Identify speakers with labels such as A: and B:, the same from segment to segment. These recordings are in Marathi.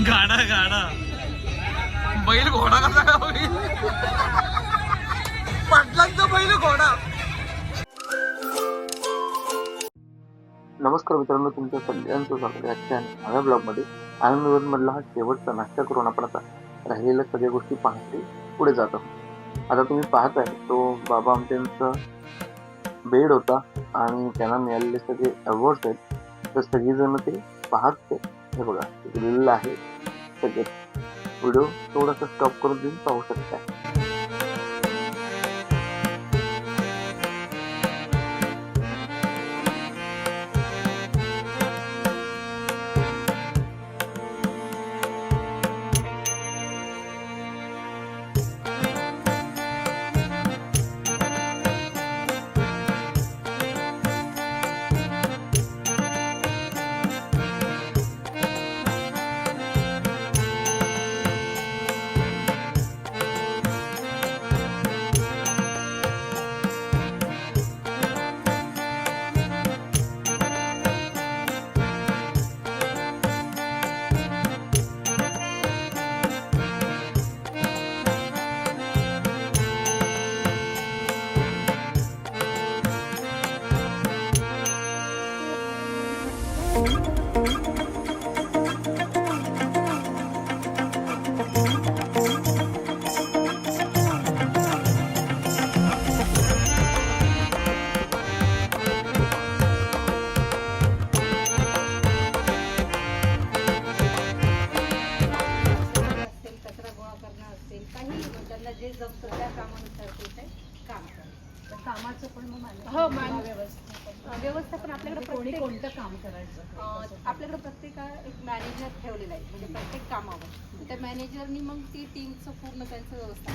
A: गाडा गाडा बैल घोडा कसा काय होईल? पाटलांचा बैल घोडा.
B: नमस्कार मित्रांनो, तुमच्या सगळ्यांचं स्वागत आहे आजच्या नव्या ब्लॉगमध्ये. आनंद मधला हा शेवटचा नाश्ता करून आपण आता राहिलेल्या सगळ्या गोष्टी पाहते पुढे जातो. आता तुम्ही पाहताय तो बाबा आमच्यांचा बेड होता आणि त्यांना मिळालेले सगळे अवॉर्ड्स आहेत. तर सगळेजण ते पाहत हे बघा लिहिलेलं आहे. सगळे व्हिडिओ थोडासा स्टॉप करून देऊन पाहू शकता.
C: जे जमतं त्या कामानुसार ते काम करतात. कामाचं पण व्यवस्थापन आपल्याकडे कोणी कोणतं काम करायचं आपल्याकडे प्रत्येक एक मॅनेजर ठेवलेला आहे. म्हणजे प्रत्येक कामावर त्या मॅनेजरनी मग ती टीमचं पूर्ण त्यांचं व्यवस्थापन.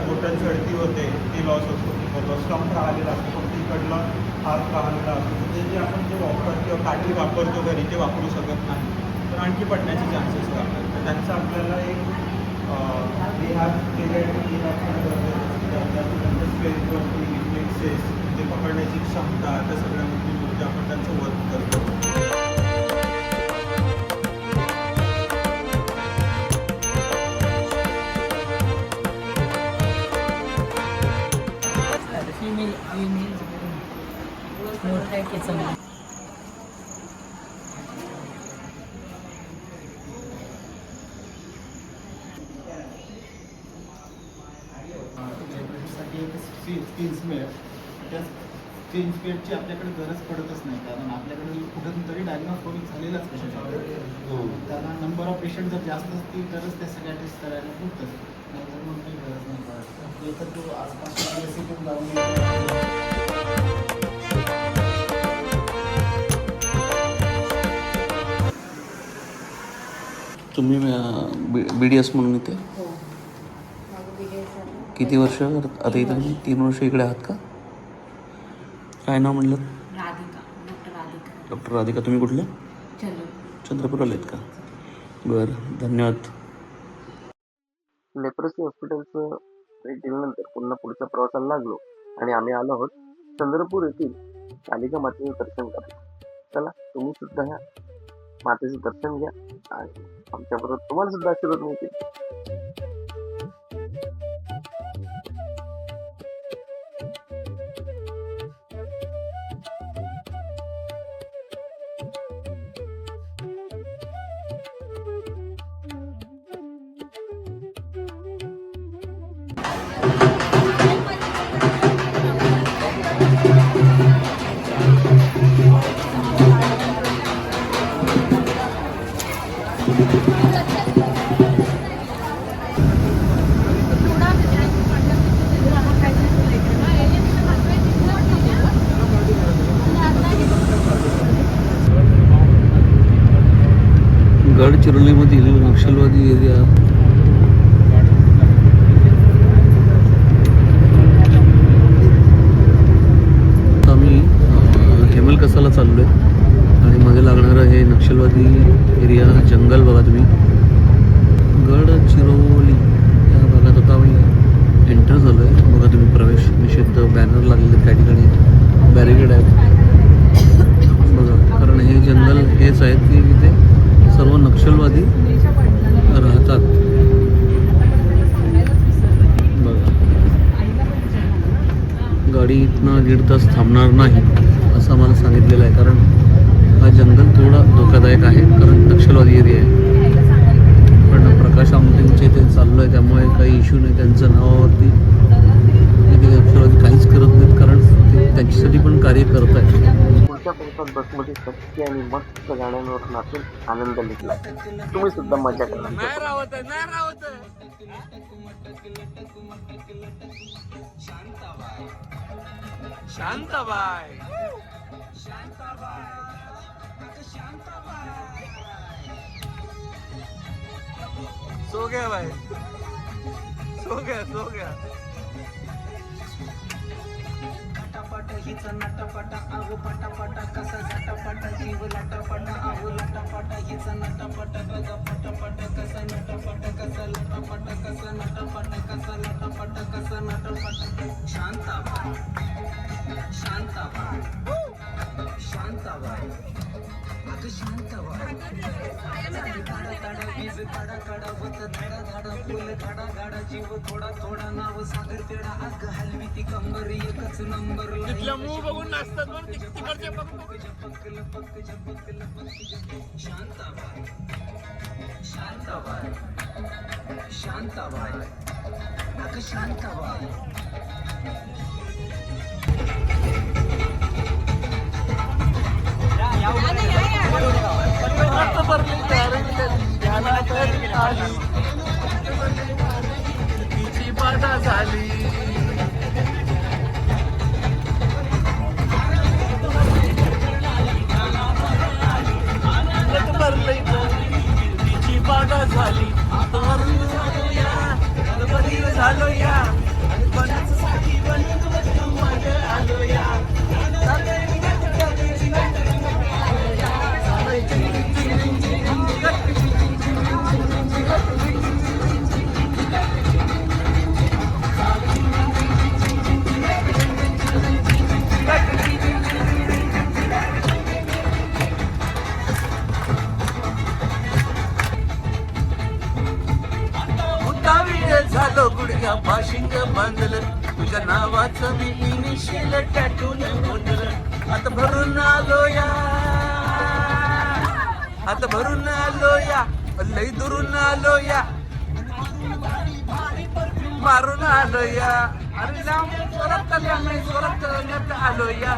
D: बोटन चढती होते ती लॉस होतो. स्टॉक राहिलेला असतो पण तिकडला हात राहिलेला असतो. ते जे आपण जे वॉकर किंवा काठी वापरतो घरी ते वापरू शकत नाही तर आणखी पडण्याचे चान्सेस राहतात. तर त्यांचं आपल्याला एक रिहॅब स्पेअरवरती रिफ्लेक्सेस ते पकडण्याची क्षमता त्या सगळ्या गोष्टींवरती आपण त्यांचं वर्क करतो. स्किन स्पेअर त्या स्किन स्पेअरची आपल्याकडे गरज पडतच नाही कारण आपल्याकडे कुठून तरी डायग्नोस्टिक झालेलाच पेशंट आहे. त्यांना नंबर ऑफ पेशंट जर जास्त असतील तरच त्या सगळ्या टेस्ट करायला होतच नाहीतर मग काही गरज नाही पडत. ते तर तो आसपासच्या रेसिपी लावून
A: तुम्ही BDS म्हणून इथे किती वर्ष आता इथं 3 वर्ष इकडे आहात का? काय नाव म्हणलं? डॉक्टर राधिका. तुम्ही कुठले? चंद्रपूरला आहेत का? बरं, धन्यवाद.
B: लेप्रसी हॉस्पिटलचं भेट दिल्यानंतर पुन्हा पुढच्या प्रवासाला लागलो आणि आम्ही आलो आहोत चंद्रपूर येथील कालिका मातेचं दर्शन करायला. चला तुम्ही सुद्धा ह्या मातेचं दर्शन घ्या आणि आमच्याबरोबर तुम्हाला सुद्धा आशीर्वाद मिळतील.
A: गडचिरोलीमधील नक्षलवादी एरिया आम्ही हेमलकसाला चाललो आहे आणि मध्ये लागणारं हे नक्षलवादी एरिया जंगल बघा तुम्ही. गडचिरोली या भागात आता आम्ही एंटर झालो आहे. बघा तुम्ही प्रवेश निषिद्ध बॅनर लागलेले त्या ठिकाणी बॅरिकेड आहेत बघा. कारण हे जंगल हेच आहेत की इथे सर्व नक्षलवादी राहतात बघा. गाडी इथनं 1.5 तास थांबणार नाही असं आम्हाला सांगितलेलं आहे. कारण हा जंगल थोडा धोकादायक आहे कारण नक्षलवादी एरिया आहे. पण प्रकाश आमटेंचे इथे चाललो आहे त्यामुळे काही इश्यू नाही. त्यांच्या नावावरती इथे नक्षलवादी काहीच करत नाहीत कारण ते त्यांच्यासाठी पण कार्य करत आहेत.
B: पुढच्या पावसात बसमध्ये शक्ती आणि मस्त गाड्यांवर नाचून आनंद घेतला. तुम्ही सुद्धा मजा करा.
A: शांताबाई सो गया भाई, सो गया.
E: पटापट हिचा नटापटा आहो पटापटा कसा झटापटा जीव लटापटा आहो लटापटा हिचा नटापटा बघा पटापट कसा नटापटा कसा लटापटा कसा नटापटा कसा लटापटा कसा नटापटा. शांताबाई शांताबाई शांताबाई अगं शांताबाई काढा काढा वीज काढा काढा होत धाडा धाडा फुल काढा गाडा जीव थोडा थोडा नाव सागर पेडा अग हलवी ती कंबर एकच नंबर बघून नाचतात शांताबाई शांताबाई शांताबाई अगं शांताबाई.
A: तिची बाधा झाली तिची बाधा झाली झालो या आलो या. झालो गुडघ्या पाशिंग बांधलं तुझ्या नावाचं मी इनिशियल टॅटून बोललं. आता भरून आलो या, आता भरून आलो या, लई दुरून आलो या, मारून आलो या. अरे लांब स्वरात आलो या.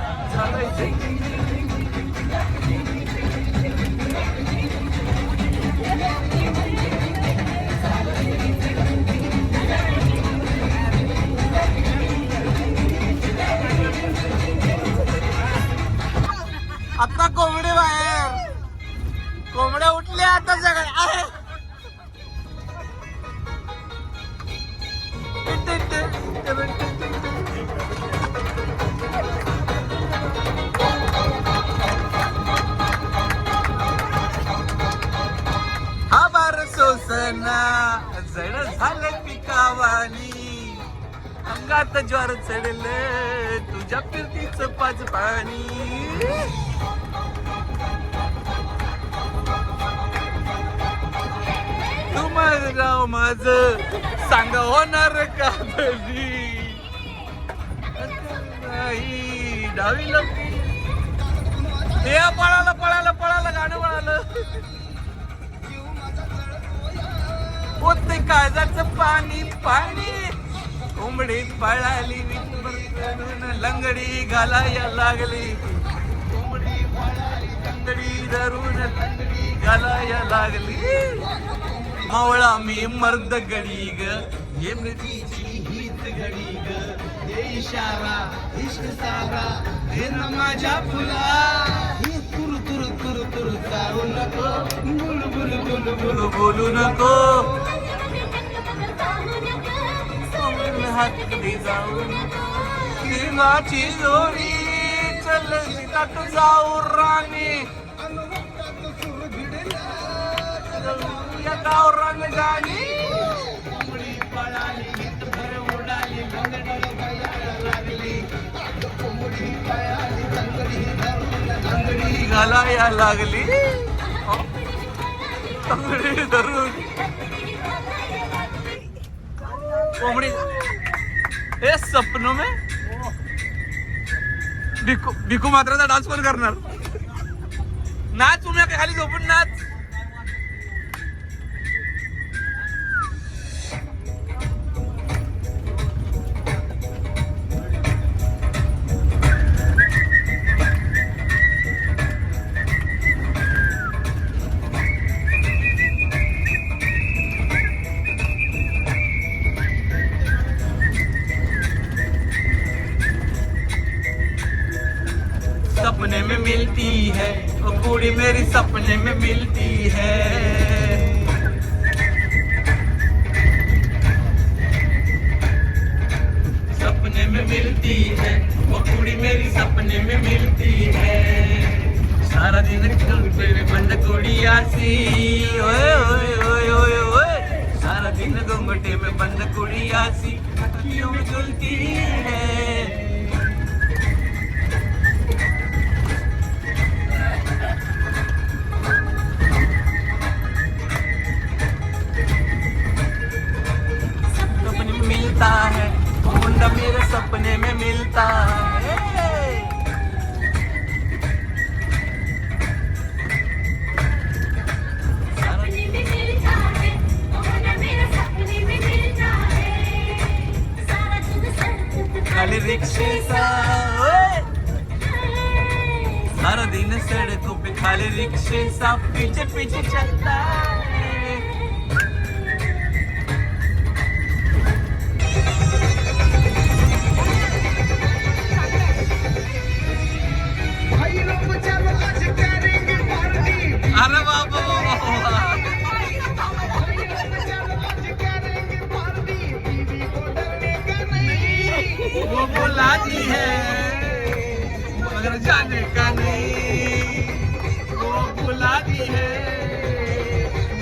A: आता कोंबडे बाहेर, कोंबड्या उठल्या आता सगळ्या. हा बार सोसना जड झालं पिकावानी, अंगात ज्वार चढलं तुझ्या फिरतीच पाच पाणी. राव माझ सांग होणार का नाही डावीला हे पळालं पळालं पळालं गाणं पळालं. पोते काळजाचं पाणी पाणी कोंबडी पळाली लंगडी घालाया लागली. कोंबडी पळाली लंगडी धरून लंगडी घालाया लागली. मावळा मी मर्द गडी ग हे मृतीची हीच घडी ग. हे इशारा इश्क सारा हे न माझ्या फुला. तुरु तुरु तुरु तुरु चालू नको बुलबुल बोलू बोलू नको हात कधी जाऊ दिनाची जोरी चल सीतात जाऊ राणी गाव रंग जाणी अंगडी घालाया लागली अंगडी धरून कोंबडी ए सपनों में भिकू मात्राचा डान्स कोण करणार नाच तुम्ही खाली झोपून नाच सपने में मिलती है वो कुड़ी मेरी सपने में मिलती है सपने में मिलती है वो कुड़ी मेरी सपने में मिलती है सारा दिन बंद कुड़ी आसी ओए ओए ओए ओए ओए सारा दिन घूंघटे में बंद कुड़ी आसी अखियों में झुलती है है मुंडा मेरे सपने में मिलता है
F: सपने में मिलता है मुंडा मेरे सपने में मिलता है सारा दिन सड़क
A: खाली रिक्शे सा सारा दिन सड़कों पे खाली रिक्शे सा पीछे पीछे चलता है अरे बाबा वो बुलाती है मगर जाने का नहीं वो बुलाती है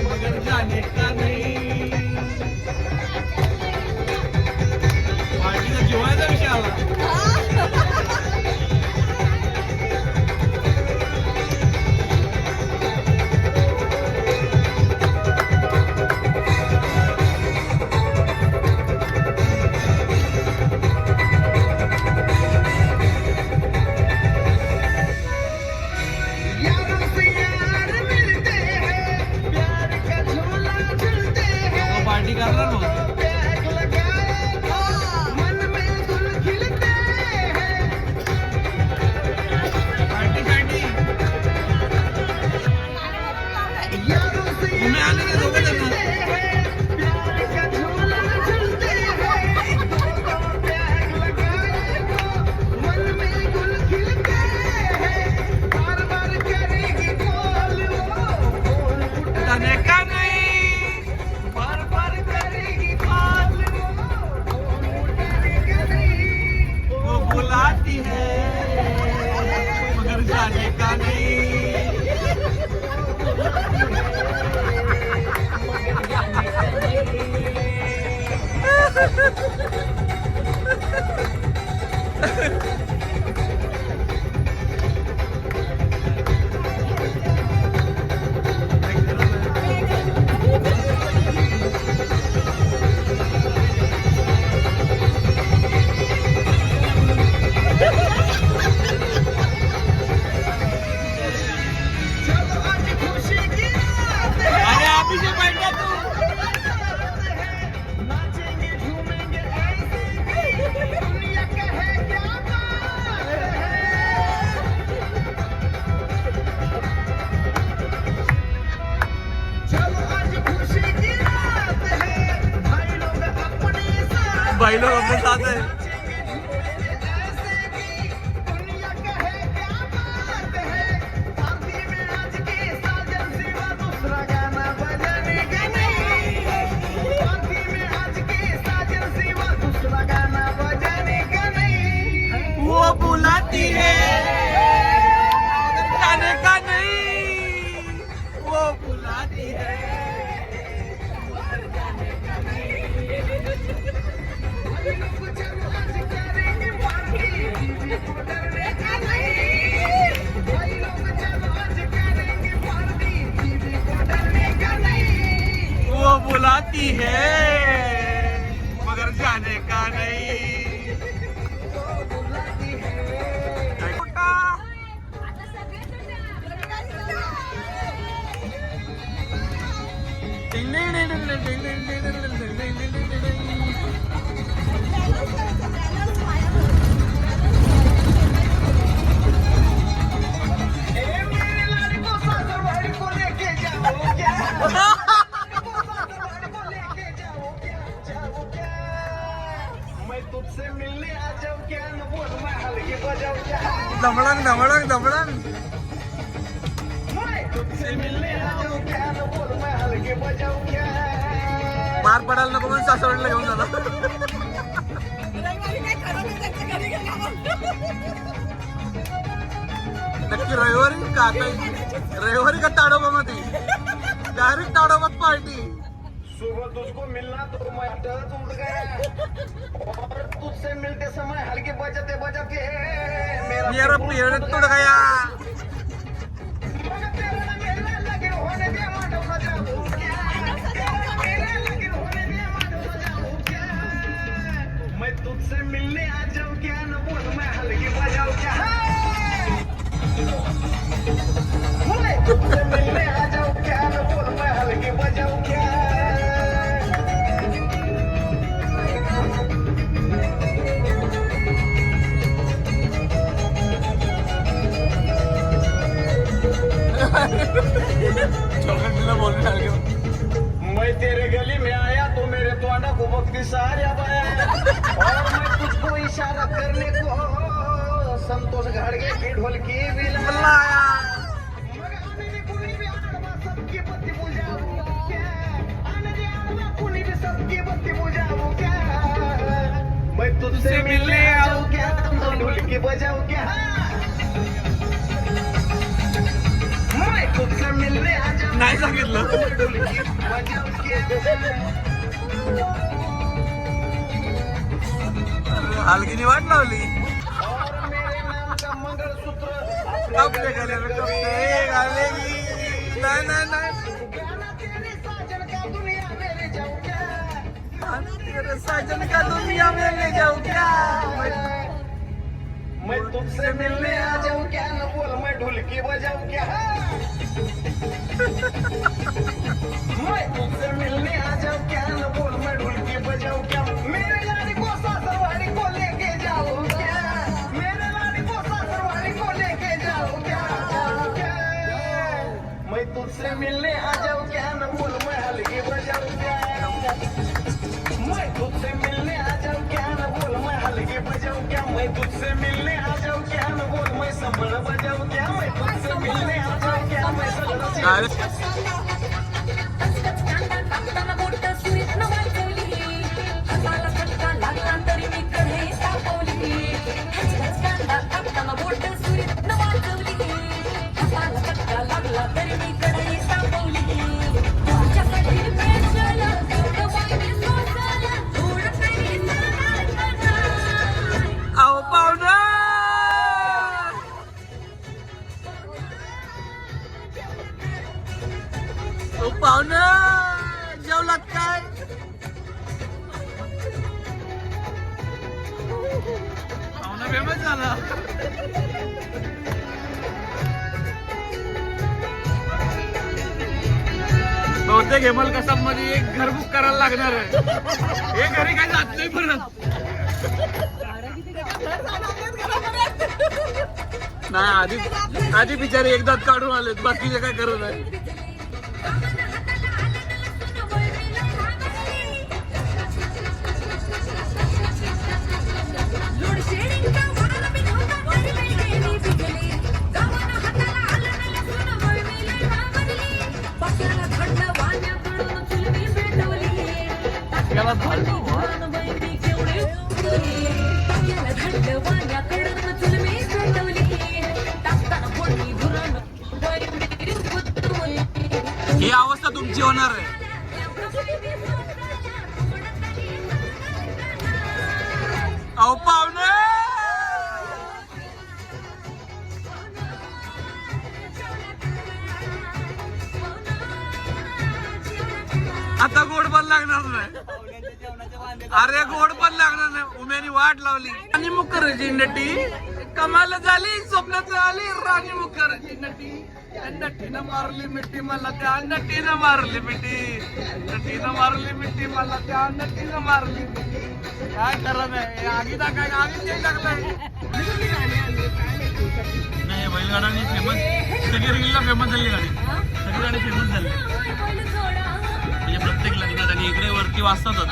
A: मगर जाने का नहीं पार्टीचा जेवायचा विषय आला पार्टी करणार नव्हतं पार्टी पार्टी तुम्ही आले ना दोघं जण का नहीं बार बार करेगी कॉल वो बुलाती है मगर जाने का नहीं अरे अभिषेक बैठा तू भाई लोग अपने साथ है
E: दूसरा गाना
A: बुलाती है जाने का नहीं, वो बुलाती है। वो बुलाती है मगर जाने का नहीं। दमड़ंग दमड़ंग दमड़ंग मार पडायला नको म्हणून सासवडला घेऊन झाला। नक्की रविवारी का रविवारी का ताडोबामध्ये डायरेक्ट ताडोबात पार्टी।
G: सुबह तुझको मिलना तो मैं डर उड़ गया और तुझसे मिलते समय हल्के बजाते बजाते
A: मेरा पेड़ टूट गया।
G: मैं तुझसे मिलने आ जाऊं क्या न बोल मैं हल्के बजाऊं क्या मैं तुझसे मिलने आ जाऊं क्या न बोल मैं हल्के बजाऊं क्या। मैं तेरे गली में आया तो मेरे त्वाना को भक्ति सारा बाया और मैं तुझको इशारा करने को संतोष घाड़गे की ढोलकी भी लाया। सबकी बत्ती बुझाऊं क्या आने दे आना कुनी भी सबकी बत्ती बुझाऊं क्या। मैं तुझसे मिलने आऊं क्या मैं ढोलकी बजाऊं क्या। मैं तुझसे मिलने आ जाऊं
A: नाही सांगितलं।
G: ढोलकी बजाऊं क्या।
A: हलकीने वाट लावली
G: और मेरे नाम का मंगलसूत्र
A: आपल्या गळ्यावर टपके घालेगी। नाही नाही नाही
G: गाना तेरे साजन का दुनिया में ले जाऊं क्या।
A: तेरे साजन का दुनिया में ले जाऊं क्या।
G: मैं तुझसे मिलने आ जाऊं क्या न बोल मैं ढोलकी बजाऊं क्या। मैं तुझसे मिलने आ जाऊं क्या न बोल मैं ढोलकी बजाऊं क्या। मेरे लाड़ी को सासरवाड़ी को लेके जाऊं क्या। मेरे लाड़ी को सासरवाड़ी को लेके जाऊं क्या। मैं तुझसे मिलने आ जाऊं क्या न बोल मैं हल्की बजाऊं क्या। मैं तुझसे मिलने आ जाऊं क्या न बोल मैं हल्की बजाऊं क्या। मैं तुझसे मिलने आ जाऊं क्या न बोल मैं संभल बजाऊं क्या। मैं तुझसे मिलने आ जाऊं क्या मैं सगळं
A: अरे अहो पाहुणा पाहुणा जेवलात काय। पाहुणा फेमस झाला। बहुतेक हेमल कसाब मध्ये एक घर बुक करायला लागणार आहे। हे घरी काय जात नाही परत। नाही आधी बिचारे एकदाच काढून आलेत बाकीचे काय करत आहे। त्याला भांडू मच्छी होणार आहे. अहो पाहुणे, आता गोड पण लागणार नाही. अरे गोड पण लागणार नाही. उम्यानी वाट लावली. राणी मुखर्जी नटी कमाल झाली, स्वप्नात आली राणी मुखर्जी नटी. नटीनं मारली मिठी मला, त्या नटीनं मारली मिठी. नटीनं मारली मिठी मला, त्या नटीनं मारली मिठी. काय खरं नाही. आगी काय आगी ते टाकलंय. नाही बैलगाडी फेमस, सगळी रीलला फेमस झाली गाडी. सगळी गाडी फेमस झाली म्हणजे प्रत्येक लग्नात. आणि इकडे वरती वाजतातच.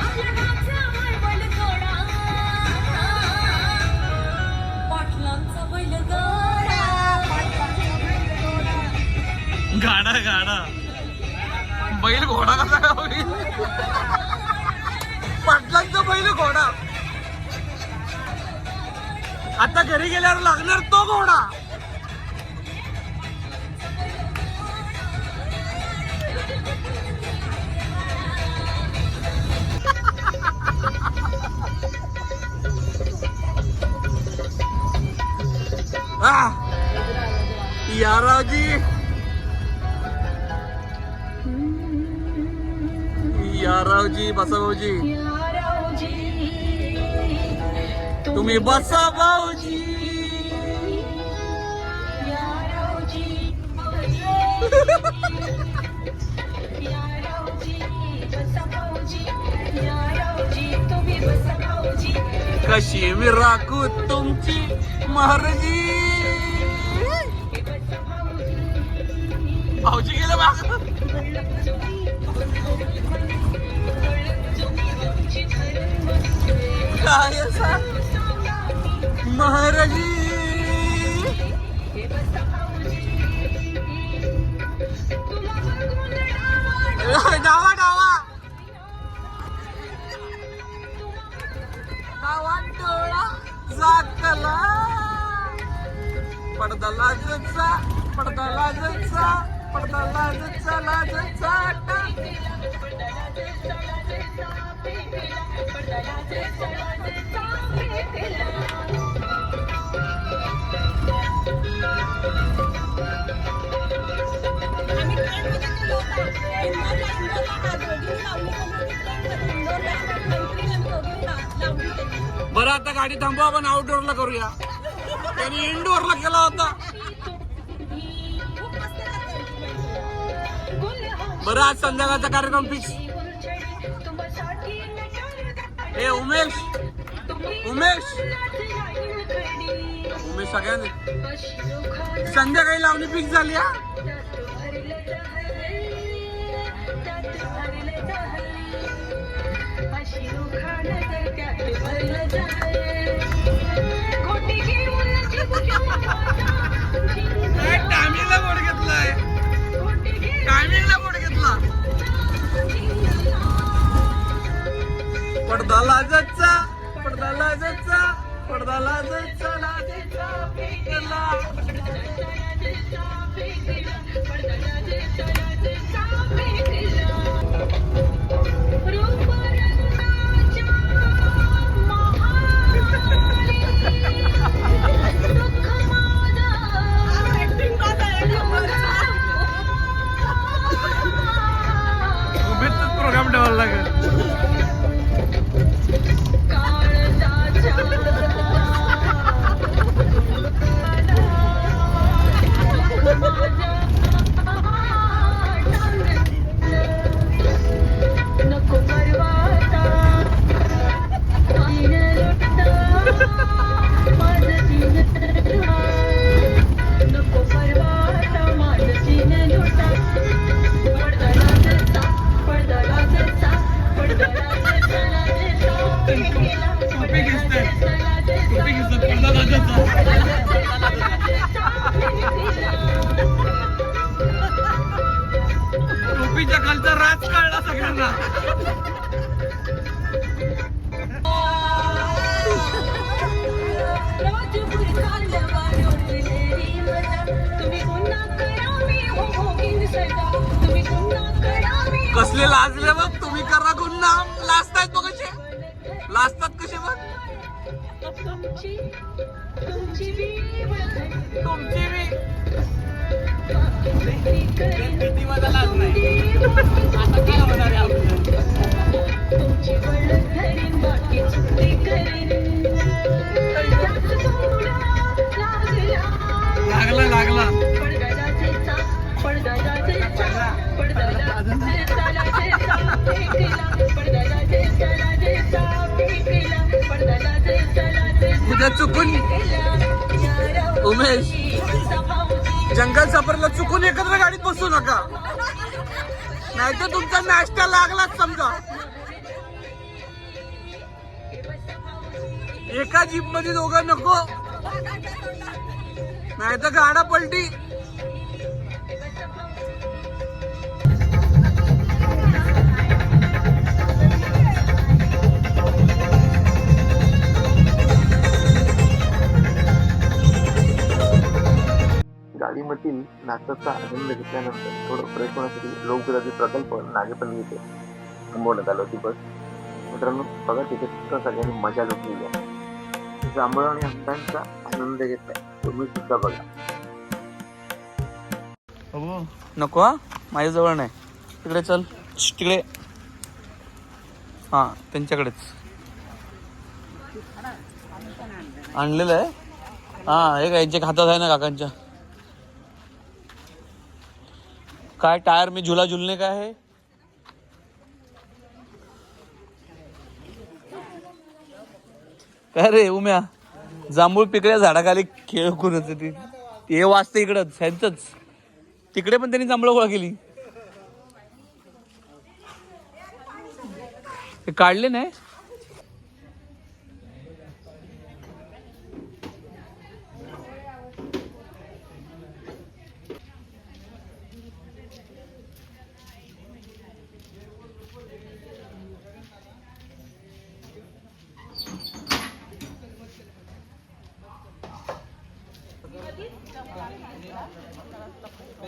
A: गाडा गाडा बैल घोडा कसा का होईल. पाटलांचा बैल घोडा. आता घरी गेल्यावर लागणार तो घोडा. यारावजी यारावजी बसा भाऊजी. तुम्ही बसा भाऊजी. कशी मी राखू तुमची महाराजी. भाऊजी गेले माग. काय असा महाराजी. डावा डावा डावा डोळा झाकला. पडदा लाजचा, पडदा लाजचा, पडदा लाजचा लाजचा. बरं आता गाडी थांबवा, आपण आउटडोअरला करूया. त्यांनी इनडोअरला केला होता. बरं आज संध्याकाळचा कार्यक्रम फिक्स. ए उमेश उमेश उमेश सगळ्यांनी संध्याकाळी लावणी फिक्स झाली. हा टायमिंगला बोट घेतलाय. टायमिंगला बोट घेतला. पडदा लाजचा, पडदा लाजचा, पडदा लाजचा लाजचा पेटला.
F: रूप रंगाच्या
A: लाजले बघ तुम्ही करा गुन्हा लाजतायत बघ कसे लाजतात कसे बघ तुमची बी किती लाज नाही आता काय होणार आहे लागला लागला उद्या चुकून उमेश जंगल सफरला चुकून एकत्र गाडीत बसू नका नाहीतर तुमचा नाश्ता लागलाच समजा एका जीप मध्ये दोघं नको नाहीतर गाडा पलटी
B: गाडीमधील नाश्त्याचा आनंद घेतल्यानंतर थोडं फ्रेश होण्यासाठी लोकविरोधी प्रकल्प नागेपल्ली येथे थांबवण्यात आलं होती बस. मित्रांनो बघा तिथे सुद्धा सगळ्यांनी मजा घेतलेली आहे. जांभळ आणि हंसांचा आनंद घेतलाय तुम्ही सुद्धा बघा.
A: नको हा माझ्याजवळ नाही तिकडे चल तिकडे हा त्यांच्याकडेच आणलेलं आहे हा हे काय यांच्या हातात आहे ना काकांच्या काय टायर में झुला झुलने का है काय रे उम्या जांभूळ पिकल्या झाडाखाली खेळ कोणाच ते वाचतं इकडंच ह्यांचंच तिकडे पण त्यांनी जांभळं गोळा केली ते काढले नाही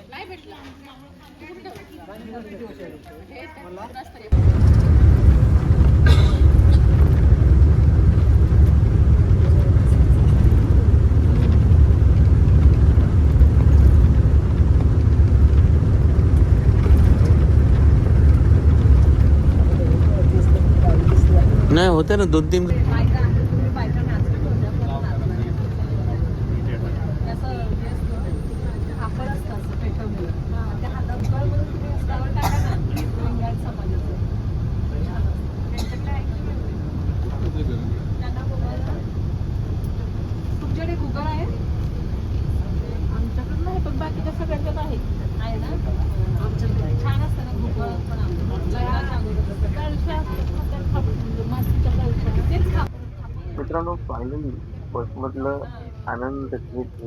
C: नाही भेटला
A: नाही होते ना 2-3
C: तुमच्याकडे गुगल आहे आमच्याकडे नाही पण बाकीच्या सगळ्यांच्यात आहे ना आमच्याकडे छान असतं ना गुगल पण
B: मित्रांनो फायनली बसमधलं आनंद घेत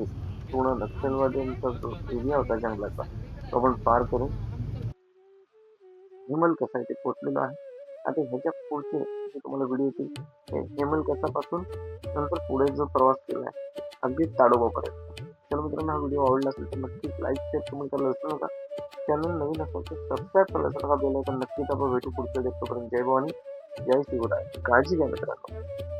B: पूर्ण नक्षलवाद्यांचा जो एरिया होता जंगलाचा तो आपण पार करून हेमल कसा आहे ते पोचलेलो आहे. आता ह्याच्या पुढचे जे तुम्हाला व्हिडिओ येतील हेमल कसापासून नंतर पुढे जो प्रवास केला आहे अगदी ताडोबापर्यंत. चला मित्रांनो हा व्हिडिओ आवडला असेल तर नक्कीच लाईक शेअर कमेंट करायला विसरू नका. चॅनल नवीन असेल तर सबस्क्राईब करायला नका बेल आयकॉन नक्कीच आपण भेटू पुढच्या तोपर्यंत जय भवानी जय शिवराय. काळजी घ्या मित्रांनो.